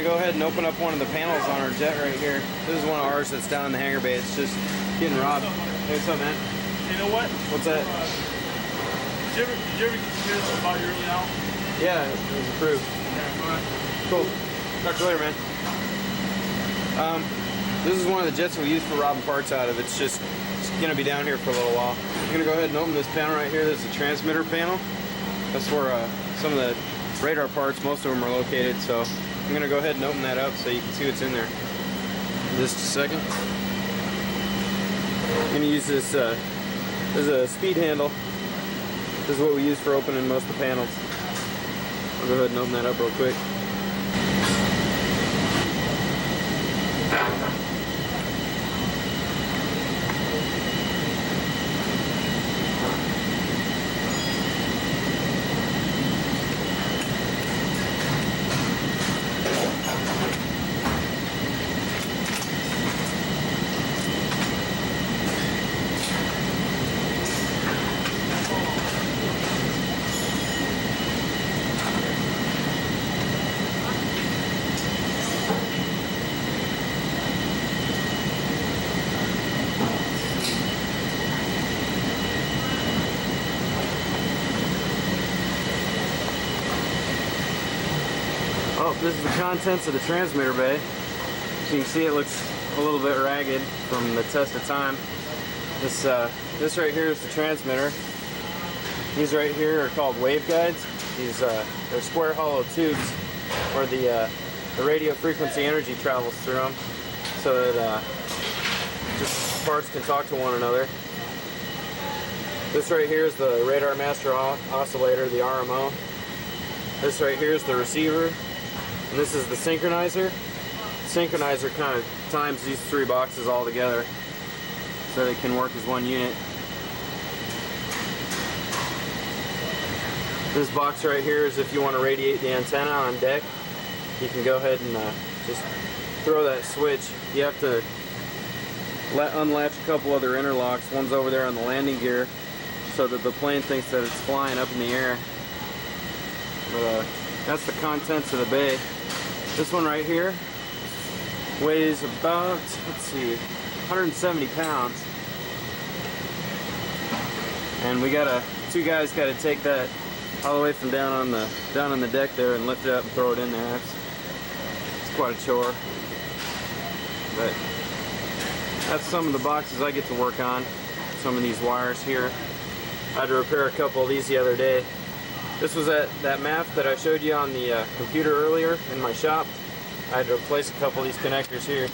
gonna go ahead and open up one of the panels on our jet right here. This is one of ours that's down in the hangar bay. It's just getting robbed. Hey, what's up, man? You know what? What's that? Did you ever hear this about your early out? Yeah, it was approved. Yeah, all right. Cool. Talk to you later, man. This is one of the jets we use for robbing parts out of. It's gonna be down here for a little while. I'm gonna go ahead and open this panel right here. This is a transmitter panel. That's where some of the radar parts, most of them are located. So I'm gonna go ahead and open that up so you can see what's in there. Just a second. I'm gonna use this. This is a speed handle. This is what we use for opening most of the panels. I'll go ahead and open that up real quick. Oh, this is the contents of the transmitter bay. As you can see, it looks a little bit ragged from the test of time. This right here is the transmitter. These right here are called waveguides. These they're square hollow tubes where the radio frequency energy travels through them, so that just parts can talk to one another. This right here is the radar master oscillator, the RMO. This right here is the receiver. And this is the synchronizer. The synchronizer kind of times these three boxes all together so they can work as one unit. This box right here is if you want to radiate the antenna on deck. You can go ahead and just throw that switch. You have to unlatch a couple other interlocks. One's over there on the landing gear so that the plane thinks that it's flying up in the air. But that's the contents of the bay. This one right here weighs about, let's see, 170 pounds. And we two guys got to take that all the way from down on the deck there and lift it up and throw it in there. It's quite a chore. But that's some of the boxes I get to work on. Some of these wires here. I had to repair a couple of these the other day. This was that map that I showed you on the computer earlier in my shop. I had to replace a couple of these connectors here.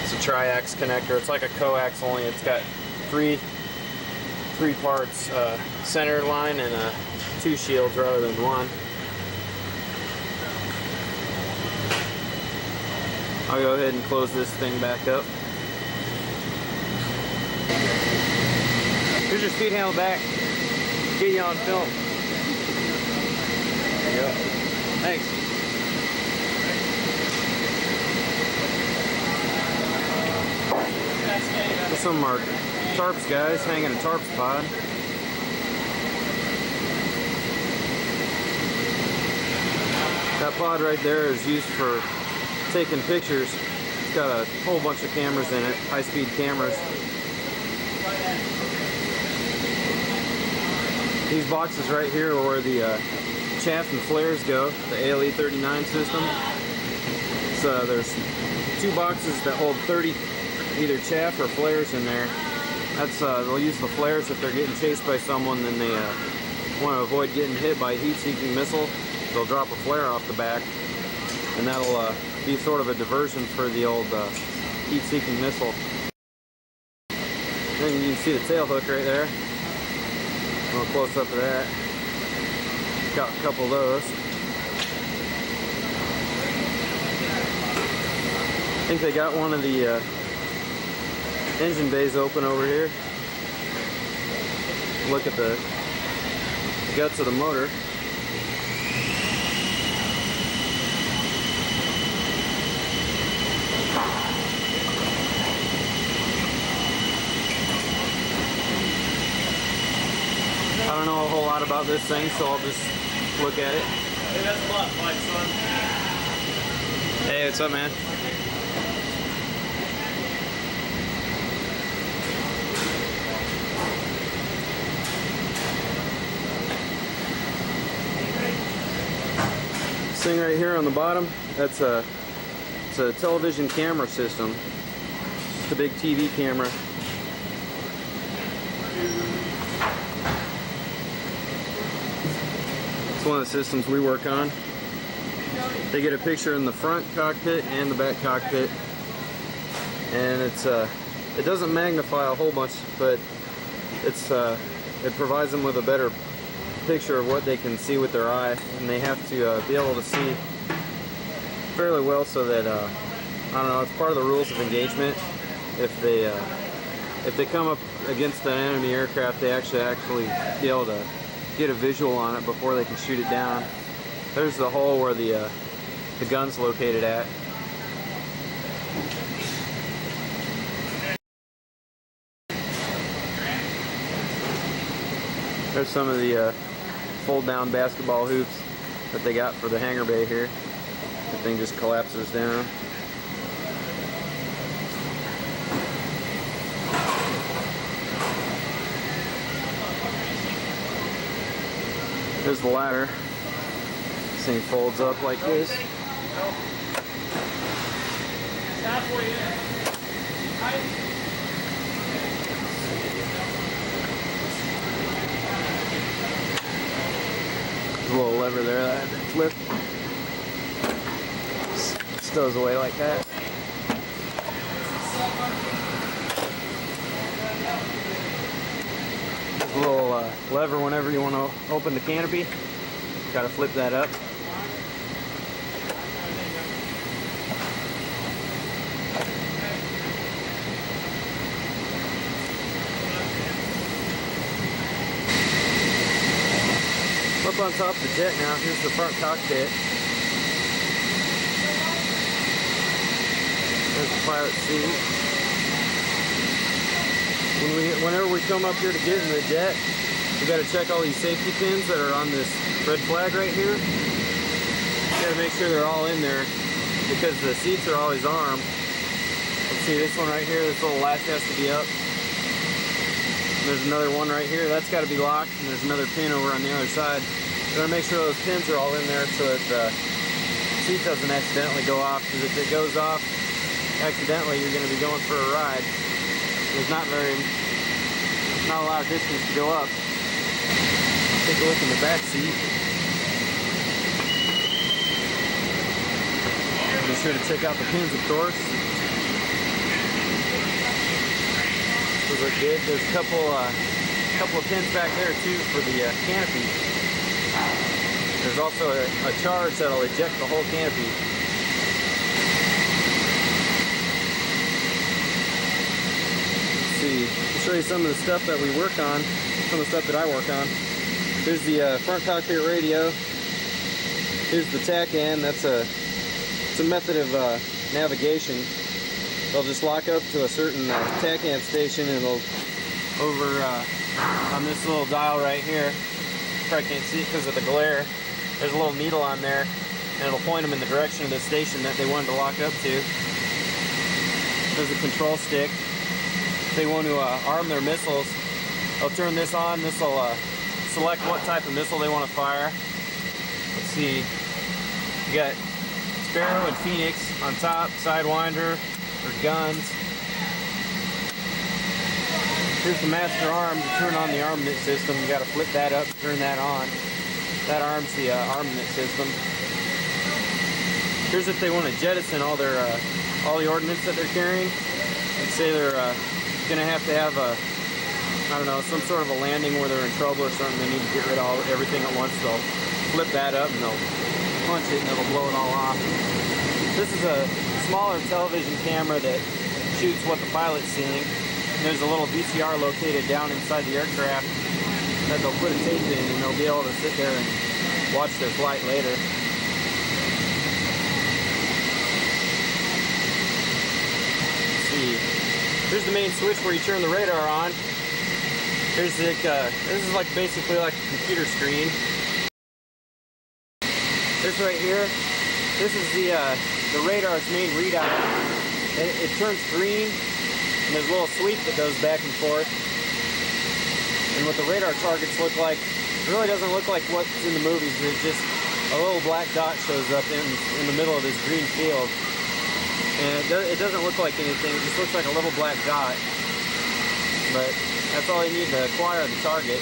It's a triax connector. It's like a coax, only it's got three parts, center line and two shields rather than one. I'll go ahead and close this thing back up. Here's your speed handle back. Get you on film. There you go. Thanks. Some of our tarps guys hanging a tarps pod. That pod right there is used for taking pictures. It's got a whole bunch of cameras in it, high-speed cameras. These boxes right here are where the chaff and flares go, the ALE 39 system. So there's two boxes that hold 30 either chaff or flares in there. They'll use the flares if they're getting chased by someone, then they want to avoid getting hit by a heat-seeking missile. They'll drop a flare off the back, and that'll be sort of a diversion for the old heat-seeking missile. Then you can see the tail hook right there. A little close up of that. Got a couple of those. I think they got one of the engine bays open over here. Look at the guts of the motor. I don't know a whole lot about this thing, so I'll just look at it. Hey, that's a lot of fight, son. Hey, what's up, man? This thing right here on the bottom, it's a television camera system. It's a big TV camera. It's one of the systems we work on. They get a picture in the front cockpit and the back cockpit, and it doesn't magnify a whole bunch, but it provides them with a better picture of what they can see with their eye, and they have to be able to see fairly well, so that I don't know, it's part of the rules of engagement. If they come up against an enemy aircraft, they actually be able to get a visual on it before they can shoot it down. There's the hole where the gun's located at. There's some of the fold-down basketball hoops that they got for the hangar bay here. The thing just collapses down. There's the ladder. This thing folds up like this. Halfway in. There's a little lever there that I had to flip. Stows away like that. There's a little lever whenever you want to open the canopy. Got to flip that up. Up on top of the jet now, here's the front cockpit. There's the pilot seat. Whenever we come up here to get in the jet, we got to check all these safety pins that are on this red flag right here. Got to make sure they're all in there, because the seats are always armed. Let's see, this one right here, this little latch has to be up. There's another one right here, that's got to be locked, and there's another pin over on the other side. We're gonna make sure those pins are all in there so that the seat doesn't accidentally go off, because if it goes off accidentally, you're gonna be going for a ride. There's not a lot of distance to go up. Take a look in the back seat. Be sure to check out the pins, of course. Those look good. There's a couple of pins back there too for the canopy. There's also a charge that'll eject the whole canopy. Let's see, I'll show you some of the stuff that we work on, some of the stuff that I work on. Here's the front cockpit radio. Here's the TACAN. It's a method of navigation. They'll just lock up to a certain TACAN station, and it'll over on this little dial right here. Probably can't see it because of the glare. There's a little needle on there, and it'll point them in the direction of the station that they wanted to lock up to. There's a control stick. If they want to arm their missiles, they'll turn this on. This will select what type of missile they want to fire. Let's see. You got Sparrow and Phoenix on top, Sidewinder or guns. Here's the master arm to turn on the armament system. You got to flip that up, turn that on. That arms the armament system. Here's if they want to jettison all the ordnance that they're carrying. Let's say they're going to have I don't know, some sort of a landing where they're in trouble or something. They need to get rid of everything at once. They'll flip that up and they'll punch it and it'll blow it all off. This is a smaller television camera that shoots what the pilot's seeing. There's a little VCR located down inside the aircraft that they'll put a tape in, and they'll be able to sit there and watch their flight later. Let's see. Here's the main switch where you turn the radar on. Here's the, this is like basically like a computer screen. This right here, this is the radar's main readout. It turns green, and there's a little sweep that goes back and forth. And what the radar targets look like, it really doesn't look like what's in the movies. It's just a little black dot shows up in the middle of this green field. And it doesn't look like anything, it just looks like a little black dot. But that's all you need to acquire the target.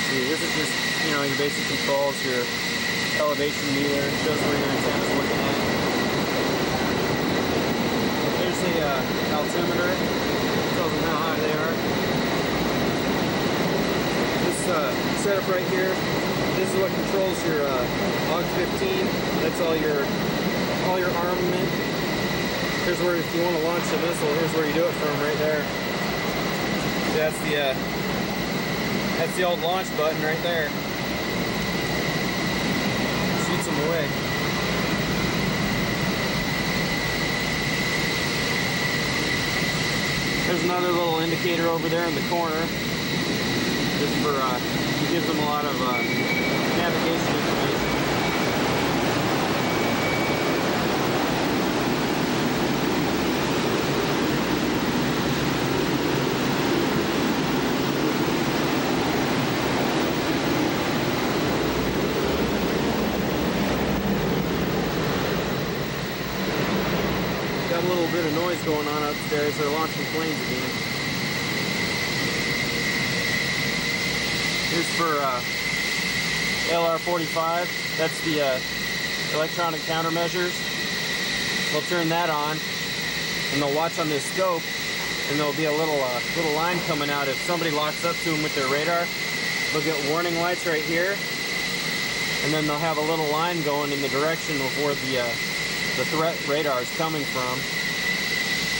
See, this is just, you know, your basic controls, your elevation meter, shows where your antenna's looking at. There's the altimeter, tells them how high they are. This setup right here, this is what controls your AUG-15. That's all your armament. Here's where, if you want to launch the missile, here's where you do it from, right there. That's the old launch button right there. Shoots them away. There's another little indicator over there in the corner. Just for, it gives them a lot of navigation information. Got a little bit of noise going on upstairs. They're launching planes again. Here's for LR-45. That's the electronic countermeasures. They'll turn that on, and they'll watch on this scope, and there'll be a little line coming out. If somebody locks up to them with their radar, they'll get warning lights right here, and then they'll have a little line going in the direction of where the threat radar is coming from.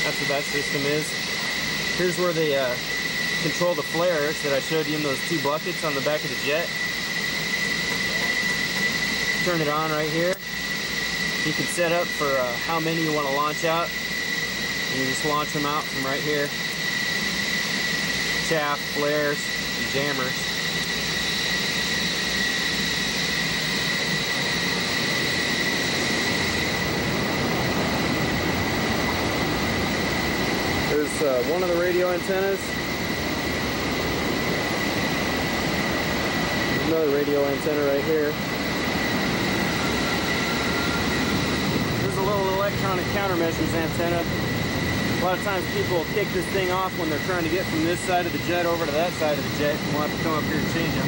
That's what that system is. Here's where they control the flares that I showed you in those two buckets on the back of the jet. Turn it on right here. You can set up for how many you want to launch out. And you just launch them out from right here. Chaff, flares, and jammers. There's one of the radio antennas. There's another radio antenna right here. This is a little electronic countermeasures antenna. A lot of times people will kick this thing off when they're trying to get from this side of the jet over to that side of the jet, and we'll have to come up here and change them.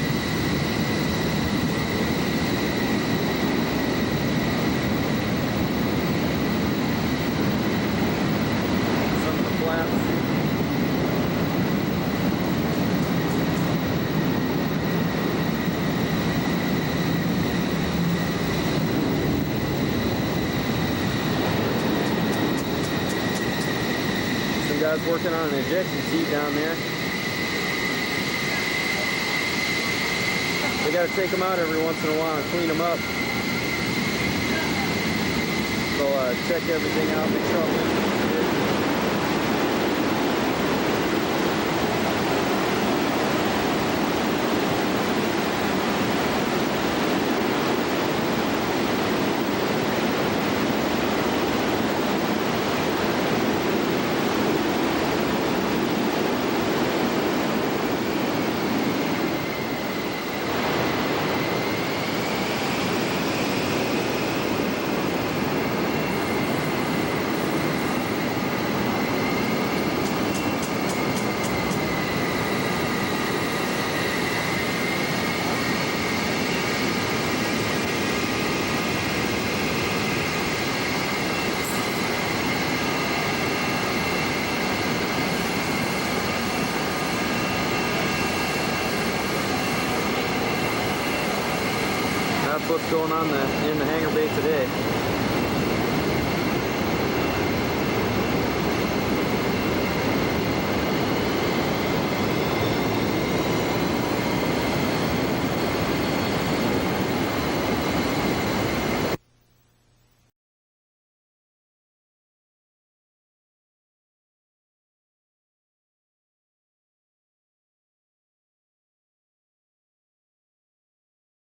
Guys working on an ejection seat down there. We got to take them out every once in a while and clean them up. They'll check everything out, make sure everything's good. That's what's going on in the hangar bay today.